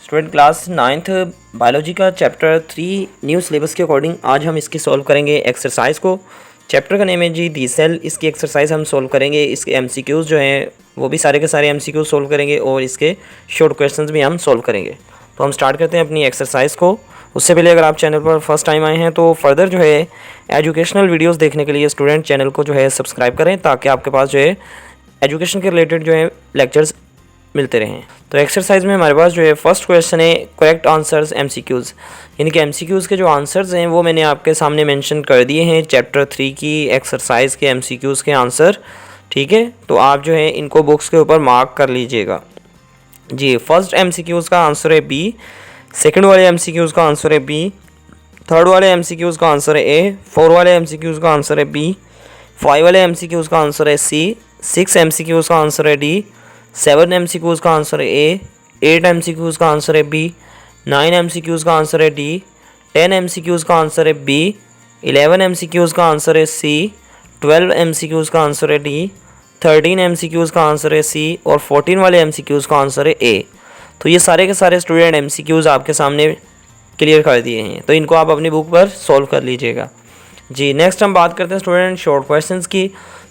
Student class 9th biology का chapter 3 new syllabus के according आज हम इसकी सॉल्व करेंगे एक्सरसाइज को। चैप्टर का नेम है जी दी सेल। इसकी एक्सरसाइज हम सॉल्व करेंगे। इसके एमसीक्यूज़ जो हैं वो भी सारे के सारे एमसीक्यूज़ सॉल्व करेंगे और इसके शॉर्ट क्वेश्चंस भी हम सॉल्व करेंगे। तो हम स्टार्ट करते हैं अपनी एक्सरसाइज को। उससे पहले अगर आप चैनल पर फर्स्ट टाइम आए हैं तो फर्दर जो है एजुकेशनल वीडियोज़ देखने के लिए स्टूडेंट चैनल को जो है सब्सक्राइब करें ताकि आपके पास जो है एजुकेशन के रिलेटेड जो है लेक्चर्स मिलते रहें। तो एक्सरसाइज में हमारे पास जो है फर्स्ट क्वेश्चन है करेक्ट आंसर्स एमसीक्यूज़, यानी कि एमसीक्यूज़ के जो आंसर्स हैं वो मैंने आपके सामने मेंशन कर दिए हैं चैप्टर 3 की एक्सरसाइज के एमसीक्यूज़ के आंसर। ठीक है, तो आप जो है इनको बुक्स के ऊपर मार्क कर लीजिएगा जी। फर्स्ट एमसीक्यूज़ का आंसर है बी, सेकंड वाले एमसीक्यूज़ का आंसर है बी, थर्ड वाले एमसीक्यूज़ का आंसर है ए, 4 वाले एमसीक्यूज़ का आंसर है बी, 5 वाले एमसीक्यूज़ का आंसर है सी, 6 एमसीक्यूज़ का आंसर है डी, 7 एमसीक्यूज़ का आंसर है ए, 8 एमसीक्यूज़ का आंसर है बी, 9 एमसीक्यूज़ का आंसर है डी, 10 एमसीक्यूज़ का आंसर है बी, 11 एमसीक्यूज़ का आंसर है सी, 12 एमसीक्यूज़ का आंसर है डी, 13 एमसीक्यूज़ का आंसर है सी और 14 वाले एमसीक्यूज़ का आंसर है ए। तो ये सारे के सारे स्टूडेंट एमसीक्यूज़ आपके सामने क्लियर कर दिए हैं, तो इनको आप अपनी बुक पर सॉल्व कर लीजिएगा जी। नेक्स्ट हम बात करते हैं स्टूडेंट शॉर्ट क्वेश्चंस की।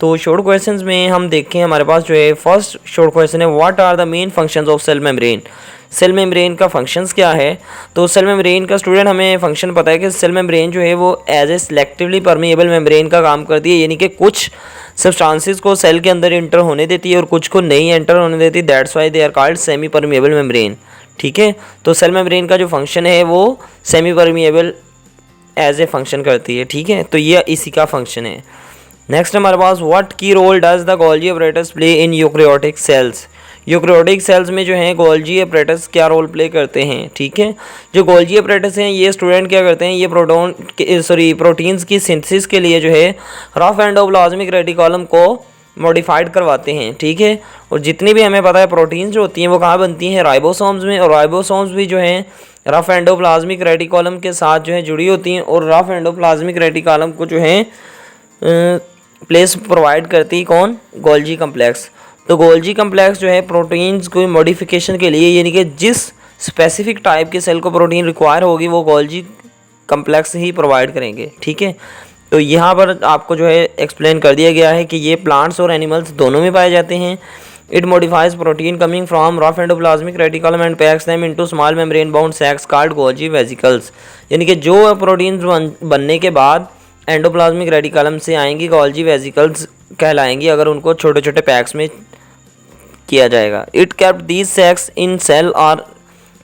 तो शॉर्ट क्वेश्चंस में हम देखें हमारे पास जो है फर्स्ट शॉर्ट क्वेश्चन है what are the main functions of cell membrane. Cell membrane का फंक्शंस क्या है? तो सेल मेम्ब्रेन का स्टूडेंट हमें फंक्शन पता है कि सेल मेम्ब्रेन जो है वो as a selectively permeable membrane का काम करती है, यानी कि कुछ सब्सटेंसेस को सेल के अंदर इंटर होने देती है और कुछ को नहीं एंटर होने देती। That's why they are called semi permeable membrane. ठीक है, तो सेल मेम्ब्रेन का जो फंक्शन है वो semi permeable as a function करती है। ठीक है, तो ये इसी का फंक्शन है। नेक्स्ट हमारे पास what key role does the Golgi apparatus play in eukaryotic cells. Eukaryotic cells में जो है गोल्जी अपरेटस क्या रोल प्ले करते हैं? ठीक है, जो गोल्जी अपरेटस हैं ये स्टूडेंट क्या करते हैं, ये प्रोटीन्स की सिंथेसिस के लिए जो है रफ एंडोप्लाज्मिक रेटिकुलम को मॉडिफाइड करवाते हैं। ठीक है, और जितनी भी हमें पता है प्रोटीन्स जो होती हैं वो कहाँ बनती हैं, राइबोसोम्स में, और राइबोसोम्स भी जो हैं रफ एंडोप्लाज्मिक रेटिकुलम के साथ जो है जुड़ी होती हैं और रफ एंडोप्लाज्मिक रेटिकुलम को जो है प्लेस प्रोवाइड करती कौन? Golgi complex. तो गोल्जी कम्प्लेक्स जो है प्रोटीन्स को मॉडिफिकेशन के लिए, यानी कि जिस स्पेसिफिक टाइप के सेल को प्रोटीन रिक्वायर होगी वो गोल्जी कम्प्लेक्स ही प्रोवाइड करेंगे। ठीक है, तो यहाँ पर आपको जो है एक्सप्लेन कर दिया गया है कि ये प्लांट्स और एनिमल्स दोनों में पाए जाते हैं। It modifies protein coming from rough endoplasmic reticulum and packs them into small membrane bound sacs called Golgi vesicles, यानी कि जो प्रोटीन्स बनने के बाद एंडोप्लाज्मिक रेटिकुलम से आएंगी गोल्जी वेसिकल्स कहलाएंगी अगर उनको छोटे छोटे पैक्स में किया जाएगा। It kept these sacs in cell और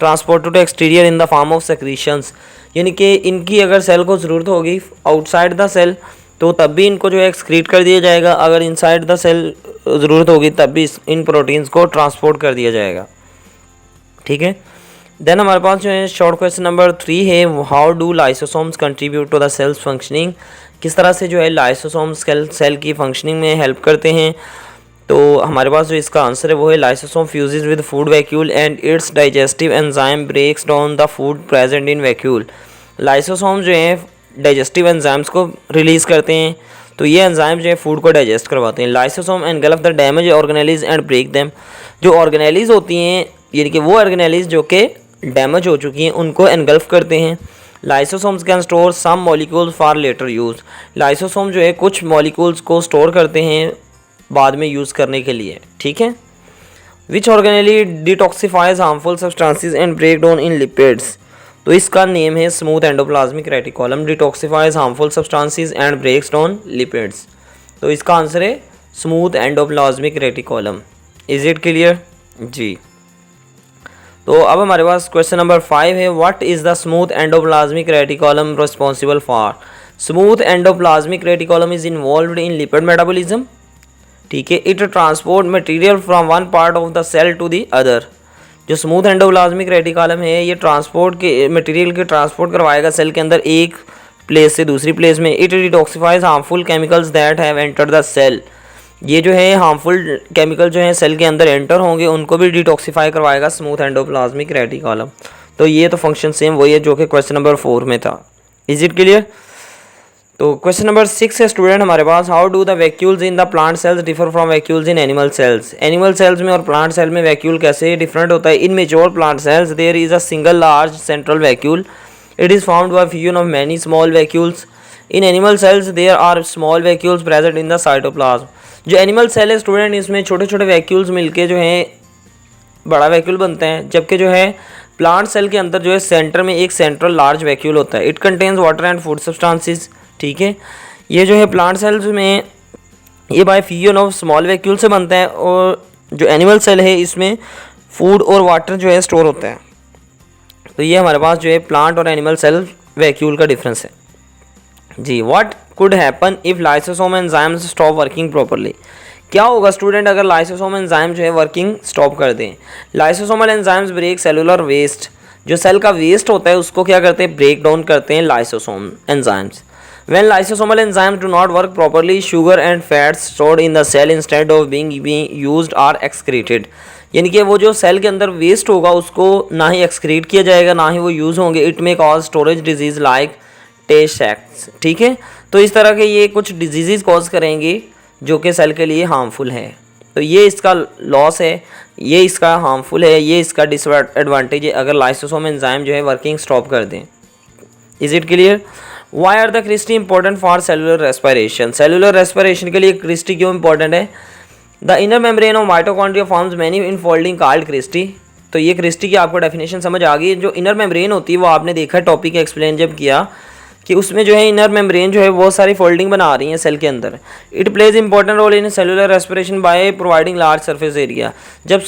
transported to exterior in the form of secretions, यानी कि इनकी अगर सेल को ज़रूरत होगी आउटसाइड द सेल तो तब भी इनको जो है एक्सक्रीट कर दिया जाएगा, अगर इनसाइड द सेल ज़रूरत होगी तब भी इन प्रोटीन्स को ट्रांसपोर्ट कर दिया जाएगा। ठीक है, देन हमारे पास जो है शॉर्ट क्वेश्चन नंबर 3 है how do lysosomes contribute to the cell's functioning. किस तरह से जो है लाइसोसोम्स सेल की फंक्शनिंग में हेल्प करते हैं? तो हमारे पास जो इसका आंसर है वो है lysosome fuses with food vacuole and its digestive enzyme breaks down the food present in vacuole. Lysosome जो है डाइजेस्टिव एंजाइम्स को रिलीज़ करते हैं, तो ये एंजाइम जो है फूड को डाइजेस्ट करवाते हैं। Lysosome engulf the damage organelles and break them. जो ऑर्गेनेलीज होती हैं यानी कि वो ऑर्गेनेलीज जो कि डैमेज हो चुकी हैं उनको एनगल्फ करते हैं। Lysosomes can store some molecules for later use. Lysosome जो है कुछ मॉलिक्यूल्स को स्टोर करते हैं बाद में यूज़ करने के लिए। ठीक है, which organelle detoxifies harmful substances and break down in lipids. तो इसका नेम है smooth endoplasmic reticulum detoxifies harmful substances and breaks down lipids. तो इसका आंसर है smooth endoplasmic reticulum. Is it clear जी? तो अब हमारे पास क्वेश्चन नंबर 5 है what is the smooth endoplasmic reticulum responsible for. Smooth endoplasmic reticulum is involved in lipid metabolism. ठीक है, it transport material from one part of the cell to the other. जो smooth endoplasmic reticulum है ये transport के material के transport करवाएगा cell के अंदर एक प्लेस से दूसरी प्लेस में। It detoxifies harmful chemicals that have entered the cell. ये जो है हार्मफुल केमिकल जो है सेल के अंदर एंटर होंगे उनको भी डिटॉक्सिफाई करवाएगा स्मूथ एंडोप्लाज्मिक रेटिकुलम। तो ये तो फंक्शन सेम वही है जो कि क्वेश्चन नंबर 4 में था। Is it clear? तो क्वेश्चन नंबर 6 है स्टूडेंट हमारे पास, how do the vacuoles in the plant cells differ from vacuoles in animal cells. Animal cells में और प्लांट सेल में वैक्यूल कैसे डिफरेंट होता है। In mature plant cells there is a single large central vacuole, it is found by fusion of many small vacuoles. In animal cells there are small vacuoles present in the cytoplasm. जो animal cell है student, इसमें छोटे छोटे vacuoles मिलके जो है बड़ा vacuole बनते हैं, जबकि जो है प्लांट सेल के अंदर जो है सेंटर में एक सेंट्रल लार्ज वैक्यूल होता है। It contains water and food substances. ठीक है, ये जो है प्लांट सेल्स में ये bye fusion of small vacuole से बनता है, और जो एनिमल सेल है इसमें फूड और वाटर जो है स्टोर होता है। तो ये हमारे पास जो है प्लांट और एनिमल सेल वैक्यूल का डिफरेंस है जी। What could happen if lysosome enzymes stop working properly. क्या होगा स्टूडेंट अगर लाइसोसोम एंजाइम जो है वर्किंग स्टॉप कर दें। Lysosomal enzymes break cellular waste, जो सेल का वेस्ट होता है उसको क्या करते हैं, ब्रेक डाउन करते हैं lysosome enzymes. When lysosomal enzymes do not work properly, sugar and fats stored in the cell instead of being used are excreted। यानी कि वो जो सेल के अंदर वेस्ट होगा उसको ना ही एक्सक्रीट किया जाएगा ना ही वो यूज़ होंगे। It may cause storage disease like Tay Sachs. ठीक है, तो इस तरह के ये कुछ डिजीज़ कॉज करेंगे जो कि सेल के लिए हार्मफुल है। तो ये इसका लॉस है, ये इसका हार्मफुल है, ये इसका डिसएडवांटेज है अगर लाइसोसोम एंजाइम जो है वर्किंग स्टॉप कर दें। Is it clear. Why are the cristae important for cellular respiration. Cellular respiration के लिए क्रिस्टी क्यों इंपॉर्टेंट है। The inner membrane of mitochondria forms many infolding called cristae. तो ये क्रिस्टी की आपको डेफिनेशन समझ आ गई। जो इनर मेम्ब्रेन होती है वो आपने देखा टॉपिक एक्सप्लेन जब किया कि उसमें जो है इनर मेम्ब्रेन जो है बहुत सारी फोल्डिंग बना रही है सेल के अंदर। It plays important role in cellular respiration by providing large surface area. जब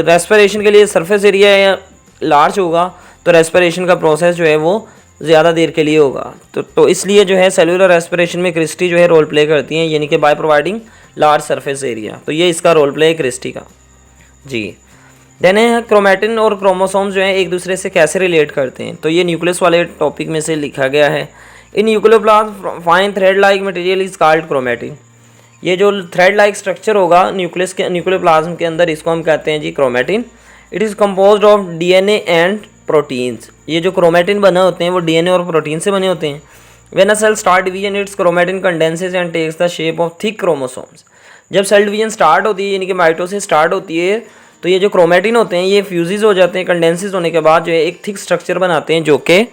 रेस्पिरेशन के लिए सरफेस एरिया लार्ज होगा तो रेस्पिरेशन का प्रोसेस जो है वो ज़्यादा देर के लिए होगा। तो इसलिए जो है सेलुलर रेस्पिरेशन में क्रिस्टी जो है रोल प्ले करती हैं, यानी कि bye providing large surface area. तो ये इसका रोल प्ले है क्रिस्टी का जी। देन है क्रोमैटिन और क्रोमोसोम्स जो है एक दूसरे से कैसे रिलेट करते हैं। तो ये न्यूक्लियस वाले टॉपिक में से लिखा गया है। In nucleoplasm fine thread like material is called chromatin. ये जो थ्रेड लाइक स्ट्रक्चर होगा न्यूक्लियोप्लाज्म के अंदर, इसको हम कहते हैं जी chromatin. It is composed of DNA and proteins. ये जो क्रोमैटिन बने होते हैं वो डीएनए और प्रोटीन से बने होते हैं। When a cell start division its chromatin condenses and takes the shape of thick chromosomes. जब सेल डिवीजन स्टार्ट होती है यानी कि माइटोसिस स्टार्ट होती है तो ये जो क्रोमैटिन होते हैं ये फ्यूजिज हो जाते हैं, कंडेंसेस होने के बाद जो है एक थिक स्ट्रक्चर बनाते हैं जो कि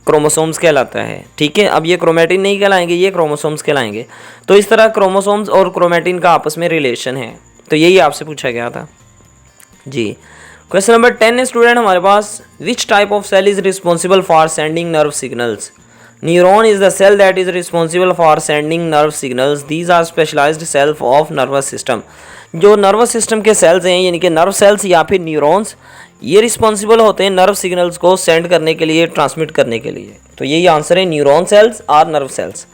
क्रोमोसोम्स कहलाता है। ठीक है, अब ये क्रोमैटिन नहीं कहलाएंगे, ये क्रोमोसोम्स कहलाएंगे। तो इस तरह क्रोमोसोम्स और क्रोमैटिन का आपस में रिलेशन है। तो यही आपसे पूछा गया था जी। क्वेश्चन नंबर 10 है स्टूडेंट हमारे पास, which type of cell is responsible for sending nerve signals. Neuron is the cell that is responsible for sending nerve signals. These are specialised cell of nervous system. जो nervous system के cells हैं यानी कि nerve cells या फिर neurons, ये responsible होते हैं नर्व सिग्नल्स को सेंड करने के लिए, ट्रांसमिट करने के लिए। तो यही आंसर है, न्यूरॉन सेल्स और nerve cells.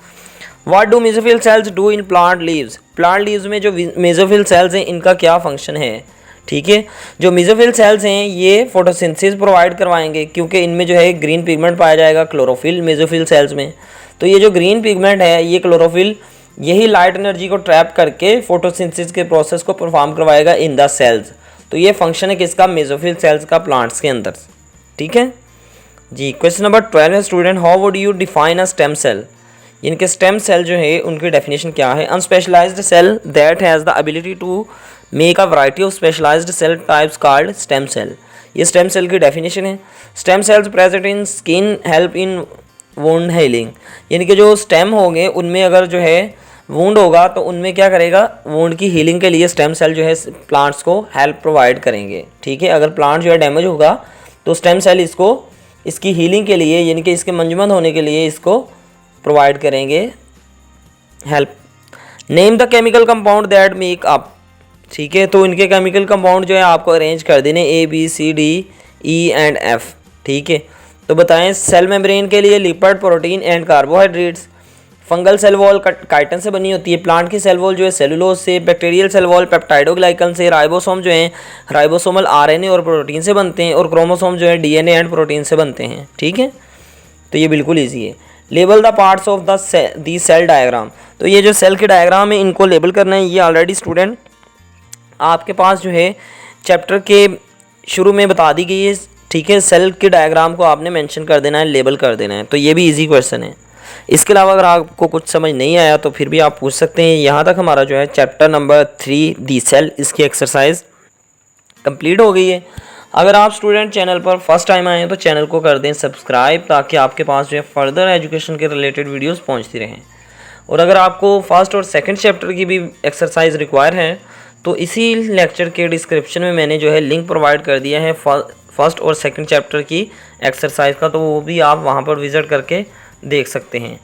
What do mesophyll cells do in plant leaves. Plant leaves में जो मेसोफिल सेल्स हैं इनका क्या फंक्शन है। ठीक है, जो मेसोफिल सेल्स हैं ये फोटोसिंथेसिस प्रोवाइड करवाएंगे क्योंकि इनमें जो है ग्रीन पिगमेंट पाया जाएगा क्लोरोफिल मेसोफिल सेल्स में। तो ये जो ग्रीन पिगमेंट है ये क्लोरोफिल यही लाइट एनर्जी को ट्रैप करके फोटोसिंथेसिस के प्रोसेस को परफॉर्म करवाएगा इन द सेल्स। तो ये फंक्शन है किसका, मेसोफिल सेल्स का प्लांट्स के अंदर। ठीक है जी। क्वेश्चन नंबर 12 है student, how would you define a stem cell. इनके स्टेम सेल जो है उनकी डेफिनेशन क्या है। Unspecialised cell that has the ability to make a variety of specialised cell types called stem cell. ये स्टेम सेल की definition है। Stem cells present in skin help in wound healing. यानी कि जो स्टेम होंगे उनमें अगर जो है वुंड होगा तो उनमें क्या करेगा, वुंड की हीलिंग के लिए स्टेम सेल जो है प्लांट्स को हेल्प प्रोवाइड करेंगे। ठीक है, अगर प्लांट जो है डैमेज होगा तो स्टेम सेल इसको इसकी हीलिंग के लिए यानी कि इसके मंजमद होने के लिए इसको प्रोवाइड करेंगे help. Name the chemical compound that make up. ठीक है, तो इनके केमिकल कंपाउंड जो है आपको अरेंज कर देने ABCDE&F। ठीक है, तो बताएं सेल मेम्ब्रेन के लिए lipid, protein and carbohydrates. Fungal cell wall chitin से बनी होती है। प्लांट की सेल वॉल जो है सेलुलोज से। बैक्टीरियल सेल वॉल पेप्टाइडोग्लाइकन से। राइबोसोम जो है राइबोसोमल RNA और प्रोटीन से बनते हैं। और क्रोमोसोम जो है DNA एंड प्रोटीन से बनते हैं। ठीक है, तो ये बिल्कुल ईजी है। Label the parts of the cell diagram. तो ये जो सेल के डायग्राम है इनको लेबल करना है। ये ऑलरेडी स्टूडेंट आपके पास जो है चैप्टर के शुरू में बता दी गई है। ठीक है, सेल के डायग्राम को आपने मेंशन कर देना है, लेबल कर देना है। तो ये भी इजी क्वेश्चन है। इसके अलावा अगर आपको कुछ समझ नहीं आया तो फिर भी आप पूछ सकते हैं। यहाँ तक हमारा जो है चैप्टर नंबर 3 दी सेल इसकी एक्सरसाइज कंप्लीट हो गई है। अगर आप स्टूडेंट चैनल पर फर्स्ट टाइम आए हैं तो चैनल को कर दें सब्सक्राइब, ताकि आपके पास जो है फर्दर एजुकेशन के रिलेटेड वीडियोस पहुंचती रहें। और अगर आपको फर्स्ट और सेकंड चैप्टर की भी एक्सरसाइज रिक्वायर है तो इसी लेक्चर के डिस्क्रिप्शन में मैंने जो है लिंक प्रोवाइड कर दिया है फर्स्ट और सेकंड चैप्टर की एक्सरसाइज का, तो वो भी आप वहाँ पर विज़िट करके देख सकते हैं।